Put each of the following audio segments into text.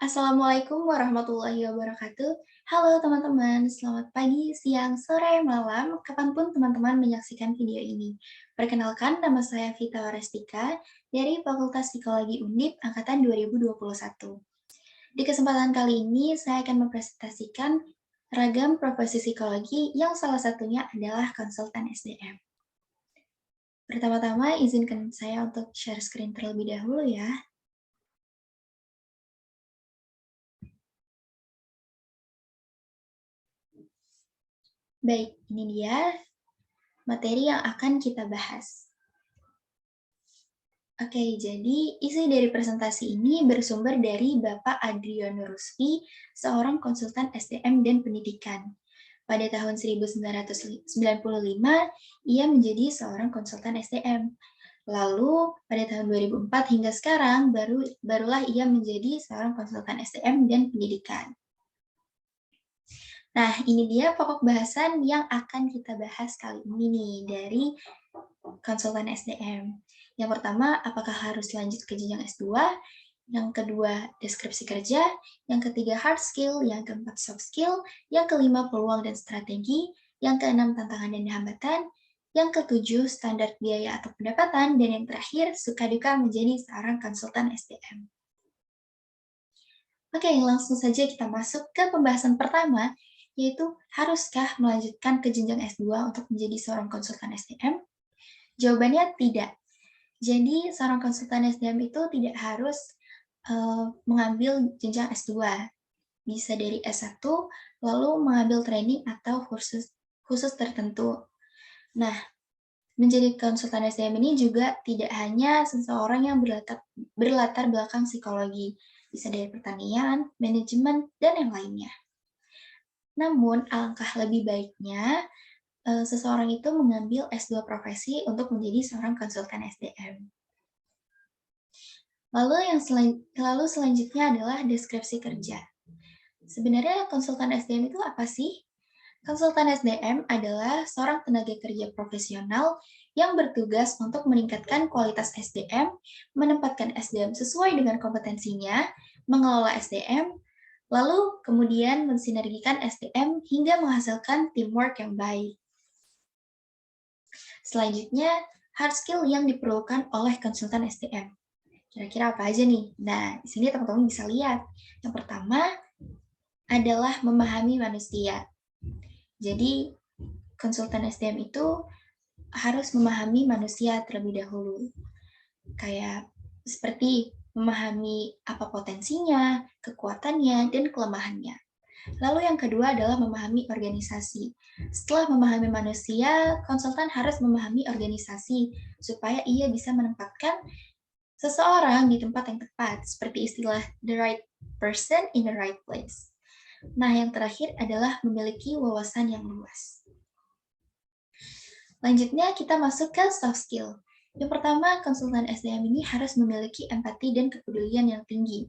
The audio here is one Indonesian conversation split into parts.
Assalamualaikum warahmatullahi wabarakatuh. Halo teman-teman, selamat pagi, siang, sore, malam, kapanpun teman-teman menyaksikan video ini. Perkenalkan, nama saya Vita Warestika dari Fakultas Psikologi Undip Angkatan 2021. Di kesempatan kali ini, saya akan mempresentasikan ragam profesi psikologi yang salah satunya adalah konsultan SDM. Pertama-tama, izinkan saya untuk share screen terlebih dahulu ya. Baik, ini dia materi yang akan kita bahas. Oke, jadi isi dari presentasi ini bersumber dari Bapak Adriano Ruspi, seorang konsultan SDM dan pendidikan. Pada tahun 1995, ia menjadi seorang konsultan SDM. Lalu, pada tahun 2004 hingga sekarang, barulah ia menjadi seorang konsultan SDM dan pendidikan. Nah, ini dia pokok bahasan yang akan kita bahas kali ini nih, dari konsultan SDM. Yang pertama, apakah harus lanjut ke jenjang S2? Yang kedua, deskripsi kerja. Yang ketiga, hard skill. Yang keempat, soft skill. Yang kelima, peluang dan strategi. Yang keenam, tantangan dan hambatan. Yang ketujuh, standar biaya atau pendapatan. Dan yang terakhir, suka duka menjadi seorang konsultan SDM. Oke, langsung saja kita masuk ke pembahasan pertama, yaitu haruskah melanjutkan ke jenjang S2 untuk menjadi seorang konsultan SDM? Jawabannya tidak. Jadi, seorang konsultan SDM itu tidak harus mengambil jenjang S2. Bisa dari S1, lalu mengambil training atau khusus tertentu. Nah, menjadi konsultan SDM ini juga tidak hanya seseorang yang berlatar belakang psikologi, bisa dari pertanian, manajemen, dan yang lainnya. Namun, alangkah lebih baiknya seseorang itu mengambil S2 profesi untuk menjadi seorang konsultan SDM. Lalu selanjutnya adalah deskripsi kerja. Sebenarnya konsultan SDM itu apa sih? Konsultan SDM adalah seorang tenaga kerja profesional yang bertugas untuk meningkatkan kualitas SDM, menempatkan SDM sesuai dengan kompetensinya, mengelola SDM, lalu kemudian mensinergikan SDM hingga menghasilkan teamwork yang baik. Selanjutnya, hard skill yang diperlukan oleh konsultan SDM. Kira-kira apa aja nih? Nah, di sini teman-teman bisa lihat. Yang pertama adalah memahami manusia. Jadi, konsultan SDM itu harus memahami manusia terlebih dahulu. Kayak seperti memahami apa potensinya, kekuatannya, dan kelemahannya. Lalu yang kedua adalah memahami organisasi. Setelah memahami manusia, konsultan harus memahami organisasi supaya ia bisa menempatkan seseorang di tempat yang tepat, seperti istilah the right person in the right place. Nah, yang terakhir adalah memiliki wawasan yang luas. Lanjutnya, kita masuk ke soft skill. Yang pertama, konsultan SDM ini harus memiliki empati dan kepedulian yang tinggi.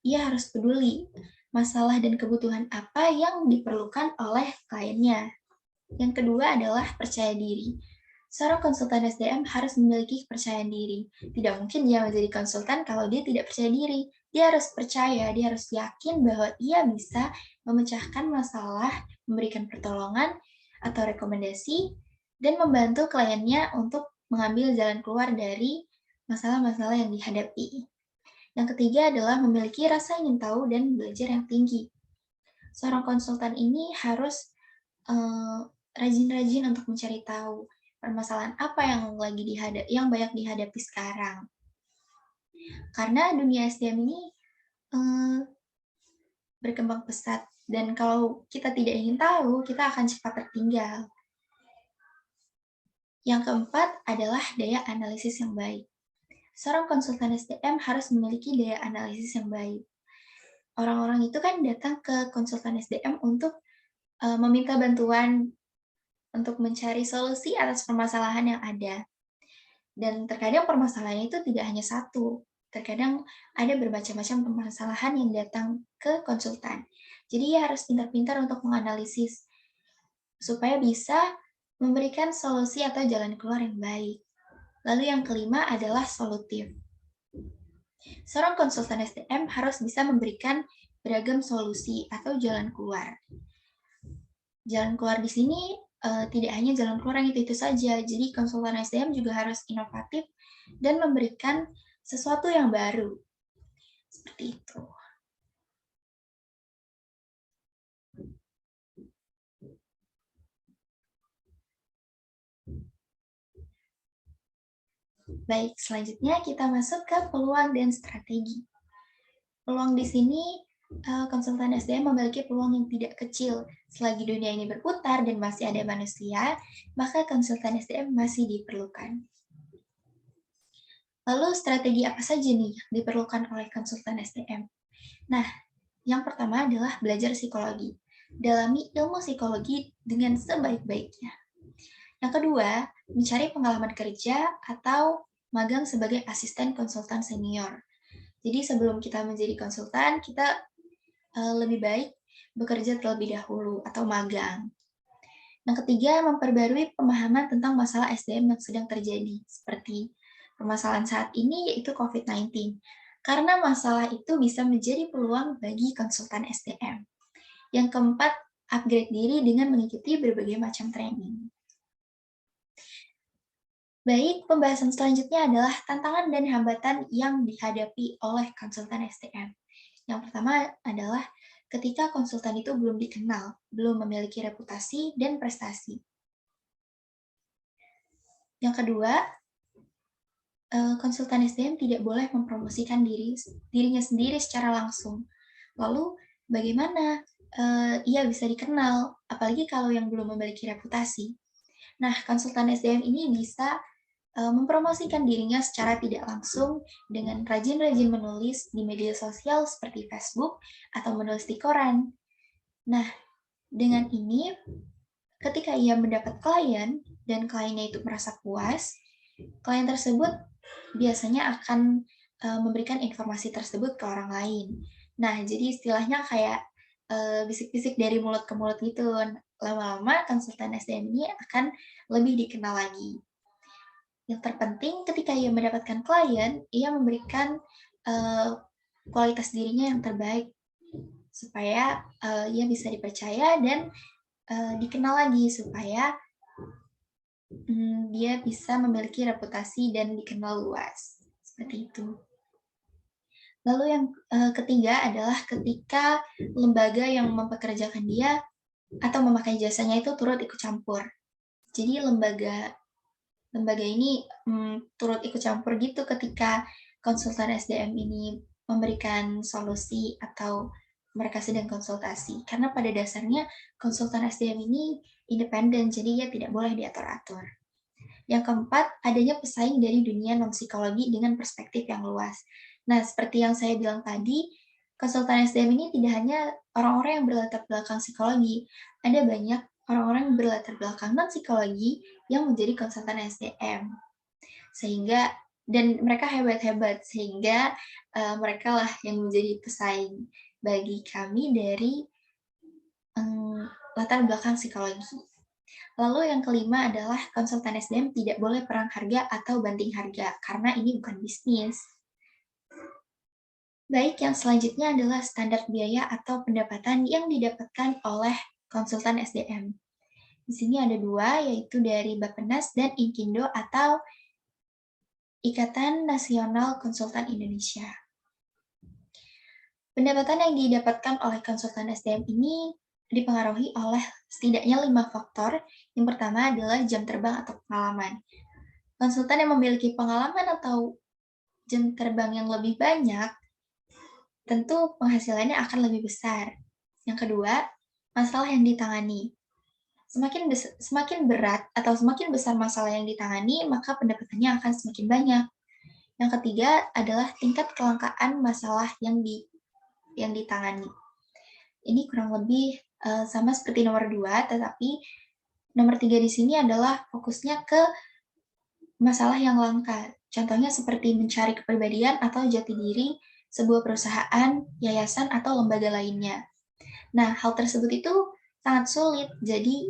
Ia harus peduli masalah dan kebutuhan apa yang diperlukan oleh kliennya. Yang kedua adalah percaya diri. Seorang konsultan SDM harus memiliki kepercayaan diri. Tidak mungkin dia menjadi konsultan kalau dia tidak percaya diri. Dia harus percaya, dia harus yakin bahwa ia bisa memecahkan masalah, memberikan pertolongan atau rekomendasi, dan membantu kliennya untuk mengambil jalan keluar dari masalah-masalah yang dihadapi. Yang ketiga adalah memiliki rasa ingin tahu dan belajar yang tinggi. Seorang konsultan ini harus rajin-rajin untuk mencari tahu permasalahan apa yang banyak dihadapi sekarang. Karena dunia SDM ini berkembang pesat dan kalau kita tidak ingin tahu, kita akan cepat tertinggal. Yang keempat adalah daya analisis yang baik. Seorang konsultan SDM harus memiliki daya analisis yang baik. Orang-orang itu kan datang ke konsultan SDM untuk meminta bantuan untuk mencari solusi atas permasalahan yang ada. Dan terkadang permasalahannya itu tidak hanya satu, terkadang ada bermacam-macam permasalahan yang datang ke konsultan. Jadi ia harus pintar-pintar untuk menganalisis supaya bisa memberikan solusi atau jalan keluar yang baik. Lalu yang kelima adalah solutif. Seorang konsultan SDM harus bisa memberikan beragam solusi atau jalan keluar. Jalan keluar di sini tidak hanya jalan keluar yang itu saja, jadi konsultan SDM juga harus inovatif dan memberikan sesuatu yang baru. Seperti itu. Baik, selanjutnya kita masuk ke peluang dan strategi. Peluang di sini, konsultan SDM memiliki peluang yang tidak kecil. Selagi dunia ini berputar dan masih ada manusia, maka konsultan SDM masih diperlukan. Lalu strategi apa saja nih yang diperlukan oleh konsultan SDM? Nah, yang pertama adalah belajar psikologi. Dalami ilmu psikologi dengan sebaik-baiknya. Yang kedua, mencari pengalaman kerja atau magang sebagai asisten konsultan senior. Jadi sebelum kita menjadi konsultan, kita lebih baik bekerja terlebih dahulu atau magang. Yang ketiga, memperbarui pemahaman tentang masalah SDM yang sedang terjadi, seperti permasalahan saat ini yaitu COVID-19. Karena masalah itu bisa menjadi peluang bagi konsultan SDM. Yang keempat, upgrade diri dengan mengikuti berbagai macam training. Baik, pembahasan selanjutnya adalah tantangan dan hambatan yang dihadapi oleh konsultan SDM. Yang pertama adalah ketika konsultan itu belum dikenal, belum memiliki reputasi dan prestasi. Yang kedua, konsultan SDM tidak boleh mempromosikan dirinya sendiri secara langsung. Lalu, bagaimana ia bisa dikenal, apalagi kalau yang belum memiliki reputasi? Nah, konsultan SDM ini bisa mempromosikan dirinya secara tidak langsung dengan rajin-rajin menulis di media sosial seperti Facebook atau menulis di koran. Nah, dengan ini, ketika ia mendapat klien dan kliennya itu merasa puas, klien tersebut biasanya akan memberikan informasi tersebut ke orang lain. Nah, jadi istilahnya kayak bisik-bisik dari mulut ke mulut gitu. Lama-lama konsultan SDM ini akan lebih dikenal lagi. Yang terpenting ketika ia mendapatkan klien, ia memberikan kualitas dirinya yang terbaik supaya ia bisa dipercaya dan dikenal lagi supaya dia bisa memiliki reputasi dan dikenal luas. Seperti itu. Lalu yang ketiga adalah ketika lembaga yang mempekerjakan dia atau memakai jasanya itu turut ikut campur. Jadi lembaga ini turut ikut campur gitu ketika konsultan SDM ini memberikan solusi atau mereka sedang konsultasi. Karena pada dasarnya konsultan SDM ini independen, jadi ia tidak boleh diatur-atur. Yang keempat, adanya pesaing dari dunia non-psikologi dengan perspektif yang luas. Nah, seperti yang saya bilang tadi, konsultan SDM ini tidak hanya orang-orang yang berlatar belakang psikologi, ada banyak orang-orang yang berlatar belakang non-psikologi yang menjadi konsultan SDM. Sehingga, dan mereka hebat-hebat, sehingga mereka lah yang menjadi pesaing bagi kami dari latar belakang psikologi. Lalu yang kelima adalah konsultan SDM tidak boleh perang harga atau banting harga, karena ini bukan bisnis. Baik, yang selanjutnya adalah standar biaya atau pendapatan yang didapatkan oleh konsultan SDM. Di sini ada dua, yaitu dari Bappenas dan Inkindo atau Ikatan Nasional Konsultan Indonesia. Pendapatan yang didapatkan oleh konsultan SDM ini dipengaruhi oleh setidaknya 5 faktor. Yang pertama adalah jam terbang atau pengalaman. Konsultan yang memiliki pengalaman atau jam terbang yang lebih banyak, tentu penghasilannya akan lebih besar. Yang kedua, masalah yang ditangani. Semakin berat atau semakin besar masalah yang ditangani, maka pendapatannya akan semakin banyak. Yang ketiga adalah tingkat kelangkaan masalah yang ditangani. Ini kurang lebih sama seperti nomor 2, tetapi nomor 3 di sini adalah fokusnya ke masalah yang langka. Contohnya seperti mencari kepribadian atau jati diri sebuah perusahaan, yayasan, atau lembaga lainnya. Nah, hal tersebut itu sangat sulit, jadi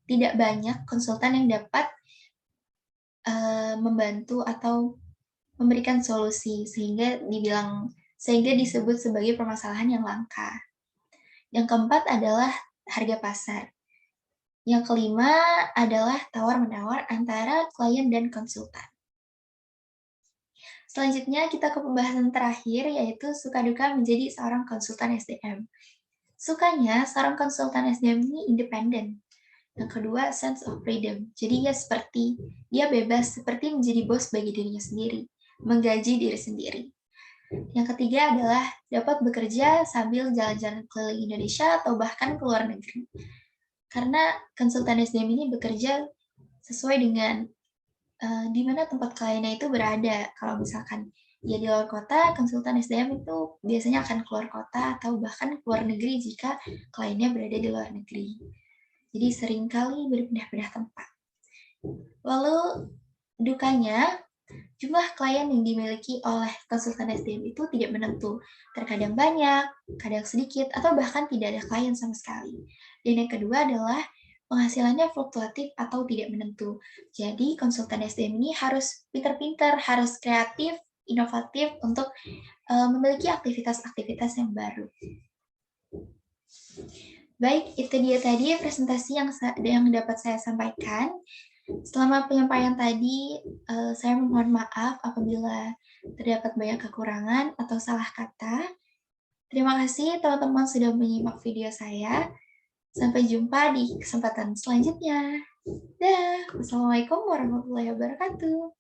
tidak banyak konsultan yang dapat membantu atau memberikan solusi sehingga disebut sebagai permasalahan yang langka. Yang keempat adalah harga pasar. Yang kelima adalah tawar-menawar antara klien dan konsultan. Selanjutnya kita ke pembahasan terakhir, yaitu suka duka menjadi seorang konsultan SDM. Sukanya, seorang konsultan SDM ini independen. Yang kedua, sense of freedom. Jadi dia bebas seperti menjadi bos bagi dirinya sendiri, menggaji diri sendiri. Yang ketiga adalah dapat bekerja sambil jalan-jalan keliling Indonesia atau bahkan ke luar negeri. Karena konsultan SDM ini bekerja sesuai dengan di mana tempat kliennya itu berada. Kalau misalkan dia di luar kota, konsultan SDM itu biasanya akan keluar kota atau bahkan keluar negeri jika kliennya berada di luar negeri. Jadi seringkali berpindah-pindah tempat. Lalu dukanya, jumlah klien yang dimiliki oleh konsultan SDM itu tidak menentu. Terkadang banyak, kadang sedikit, atau bahkan tidak ada klien sama sekali. Dan yang kedua adalah penghasilannya fluktuatif atau tidak menentu. Jadi konsultan SDM ini harus pintar-pintar, harus kreatif, inovatif untuk memiliki aktivitas-aktivitas yang baru. Baik, itu dia tadi presentasi yang dapat saya sampaikan. Selama penyampaian tadi, saya mohon maaf apabila terdapat banyak kekurangan atau salah kata. Terima kasih teman-teman sudah menyimak video saya. Sampai jumpa di kesempatan selanjutnya. Dah, wassalamualaikum warahmatullahi wabarakatuh.